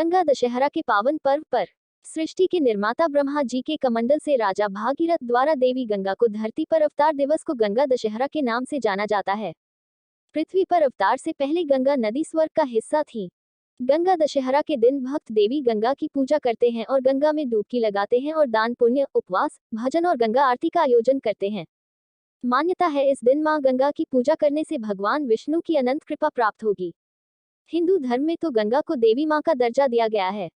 गंगा दशहरा के पावन पर्व पर सृष्टि के निर्माता ब्रह्मा जी के कमंडल से राजा भागीरथ द्वारा देवी गंगा को धरती पर अवतार दिवस को गंगा दशहरा के नाम से जाना जाता है। पृथ्वी पर अवतार से पहले गंगा नदी स्वर्ग का हिस्सा थी। गंगा दशहरा के दिन भक्त देवी गंगा की पूजा करते हैं और गंगा में डुबकी लगाते हैं और दान पुण्य, उपवास, भजन और गंगा आरती का आयोजन करते हैं। मान्यता है इस दिन मां गंगा की पूजा करने से भगवान विष्णु की अनंत कृपा प्राप्त होगी। हिंदू धर्म में तो गंगा को देवी मां का दर्जा दिया गया है।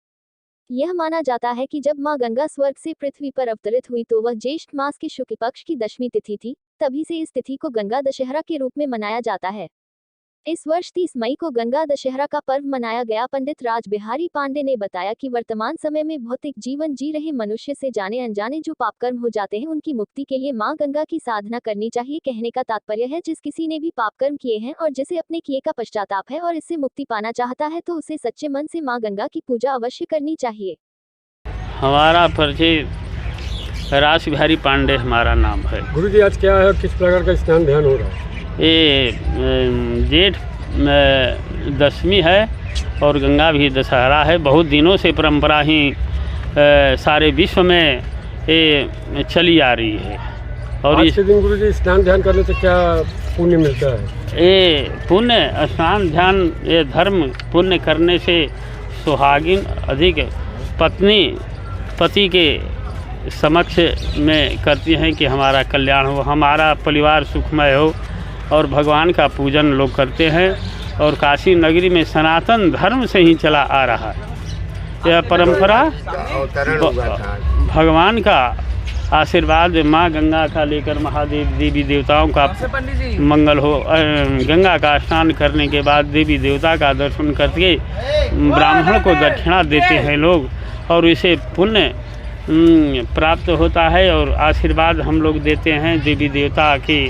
यह माना जाता है कि जब मां गंगा स्वर्ग से पृथ्वी पर अवतरित हुई तो वह ज्येष्ठ मास के शुक्ल पक्ष की दशमी तिथि थी। तभी से इस तिथि को गंगा दशहरा के रूप में मनाया जाता है। इस वर्ष 30 मई को गंगा दशहरा का पर्व मनाया गया। पंडित राज बिहारी पांडे ने बताया कि वर्तमान समय में भौतिक जीवन जी रहे मनुष्य से जाने अनजाने जो पापकर्म हो जाते हैं उनकी मुक्ति के लिए मां गंगा की साधना करनी चाहिए। कहने का तात्पर्य है जिस किसी ने भी पापकर्म किए हैं और जिसे अपने किए का पश्चाताप है और इससे मुक्ति पाना चाहता है तो उसे सच्चे मन से मां गंगा की पूजा अवश्य करनी चाहिए। हमारा परिचय राज बिहारी पांडे हमारा नाम है। गुरुजी आज क्या है, किस प्रकार का स्नान ध्यान हो रहा है? ये जेठ दशमी है और गंगा भी दशहरा है। बहुत दिनों से परंपरा ही सारे विश्व में ये चली आ रही है। और आज के दिन गुरुजी स्नान ध्यान करने से क्या पुण्य मिलता है? ये पुण्य स्नान ध्यान ये धर्म पुण्य करने से सुहागिन अधिक पत्नी पति के समक्ष में करती हैं कि हमारा कल्याण हो, हमारा परिवार सुखमय हो और भगवान का पूजन लोग करते हैं। और काशी नगरी में सनातन धर्म से ही चला आ रहा है यह परंपरा। भगवान का आशीर्वाद माँ गंगा का लेकर महादेव देवी देवताओं का मंगल हो। गंगा का स्नान करने के बाद देवी देवता का दर्शन करके ब्राह्मण को दक्षिणा देते हैं लोग और इसे पुण्य प्राप्त होता है और आशीर्वाद हम लोग देते हैं। देवी देवता के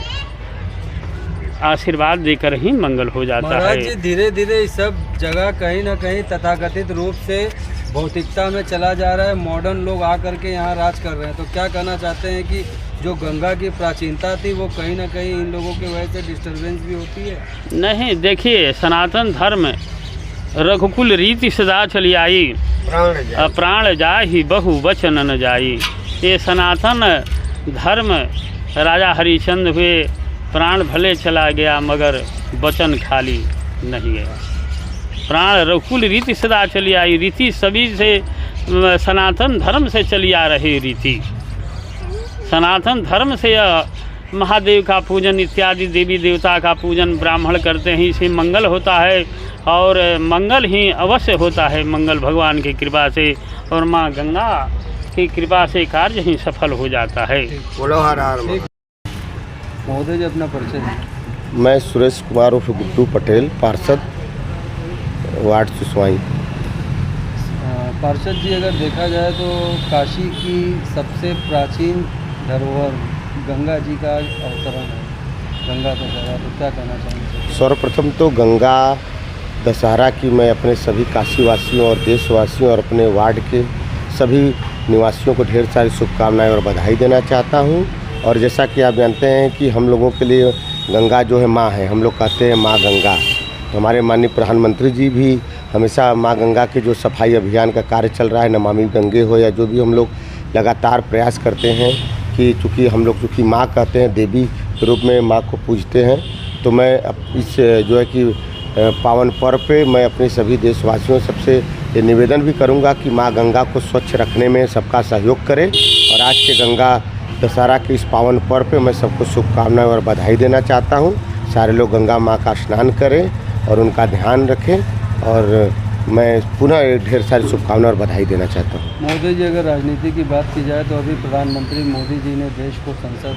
आशीर्वाद देकर ही मंगल हो जाता है। धीरे धीरे सब जगह कहीं ना कहीं तथाकथित रूप से भौतिकता में चला जा रहा है। मॉडर्न लोग आकर के यहाँ राज कर रहे हैं। तो क्या कहना चाहते हैं कि जो गंगा की प्राचीनता थी वो कहीं ना कहीं इन लोगों की वजह से डिस्टर्बेंस भी होती है? नहीं, देखिए सनातन धर्म रघुकुल रीति सदा चली आई, प्राण जाहि बहु वचन न जाई। ये सनातन धर्म राजा हरिश्चंद्र हुए, प्राण भले चला गया मगर वचन खाली नहीं गया। प्राण रघुकुल रीति सदा चली आई। रीति सभी से सनातन धर्म से चली आ रही रीति। सनातन धर्म से महादेव का पूजन इत्यादि देवी देवता का पूजन ब्राह्मण करते हैं, इससे मंगल होता है और मंगल ही अवश्य होता है। मंगल भगवान की कृपा से और माँ गंगा की कृपा से कार्य ही सफल हो जाता है। महोदय जी अपना परिचय दें। मैं सुरेश कुमार उर्फ गुड्डू पटेल, पार्षद वार्ड सुसवाई। पार्षद जी अगर देखा जाए तो काशी की सबसे प्राचीन धरोहर गंगा जी का अवतरण है, गंगा दशहरा, तो क्या कहना चाहेंगे? सर्वप्रथम तो गंगा दशहरा की मैं अपने सभी काशीवासियों और देशवासियों और अपने वार्ड के सभी निवासियों को ढेर सारी शुभकामनाएं और बधाई देना चाहता हूं। और जैसा कि आप जानते हैं कि हम लोगों के लिए गंगा जो है माँ है, हम लोग कहते हैं माँ गंगा। हमारे माननीय प्रधानमंत्री जी भी हमेशा माँ गंगा के जो सफाई अभियान का कार्य चल रहा है, नमामि गंगे हो या जो भी, हम लोग लगातार प्रयास करते हैं कि चूँकि हम लोग चूँकि माँ कहते हैं, देवी के रूप में माँ को पूजते हैं, तो मैं इस जो है कि पावन पर्व पे मैं अपने सभी देशवासियों सबसे ये निवेदन भी करूँगा कि माँ गंगा को स्वच्छ रखने में सबका सहयोग करें। और आज के गंगा दशहरा के इस पावन पर्व पे मैं सबको शुभकामनाएं और बधाई देना चाहता हूँ। सारे लोग गंगा माँ का स्नान करें और उनका ध्यान रखें और मैं पुनः ढेर सारी शुभकामनाएं और बधाई देना चाहता हूँ। मोदी जी अगर राजनीति की बात की जाए तो अभी प्रधानमंत्री मोदी जी ने देश को संसद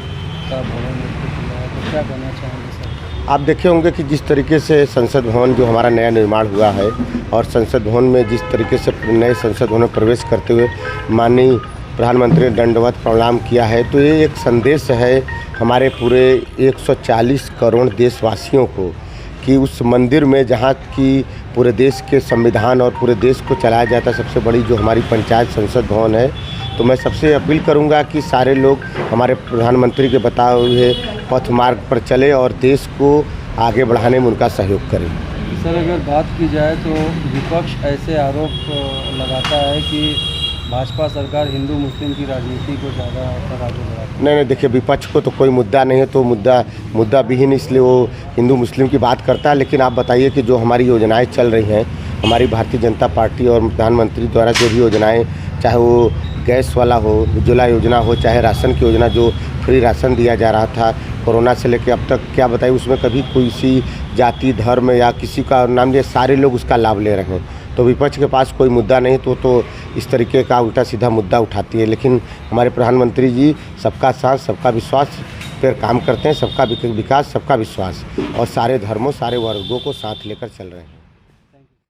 का भवन दिया है, तो क्या कहना चाहेंगे सर? आप देखे होंगे कि जिस तरीके से संसद भवन जो हमारा नया निर्माण हुआ है और संसद भवन में जिस तरीके से नए संसद भवन में प्रवेश करते हुए माननीय प्रधानमंत्री ने दंडवत प्रणाम किया है, तो ये एक संदेश है हमारे पूरे 140 करोड़ देशवासियों को कि उस मंदिर में जहाँ की पूरे देश के संविधान और पूरे देश को चलाया जाता है, सबसे बड़ी जो हमारी पंचायत संसद भवन है, तो मैं सबसे अपील करूँगा कि सारे लोग हमारे प्रधानमंत्री के बताए हुए पथ मार्ग पर चले और देश को आगे बढ़ाने में उनका सहयोग करें। सर अगर बात की जाए तो विपक्ष ऐसे आरोप लगाता है कि भाजपा सरकार हिंदू मुस्लिम की राजनीति को ज़्यादा आगे बढ़ाती है। नहीं, देखिए विपक्ष को तो कोई मुद्दा नहीं है, तो मुद्दा विहीन, इसलिए वो हिंदू मुस्लिम की बात करता है। लेकिन आप बताइए कि जो हमारी योजनाएं चल रही हैं, हमारी भारतीय जनता पार्टी और प्रधानमंत्री द्वारा जो भी योजनाएं, चाहे वो गैस वाला हो, उज्ज्वला योजना हो, चाहे राशन की योजना जो फ्री राशन दिया जा रहा था कोरोना से लेकर अब तक, क्या बताइए उसमें कभी किसी जाति धर्म या किसी का नाम लिया, सारे लोग उसका लाभ ले रहे हैं। तो विपक्ष के पास कोई मुद्दा नहीं तो इस तरीके का उल्टा सीधा मुद्दा उठाती है। लेकिन हमारे प्रधानमंत्री जी सबका साथ सबका विश्वास पर काम करते हैं, सबका विकास सबका विश्वास, और सारे धर्मों सारे वर्गों को साथ लेकर चल रहे हैं।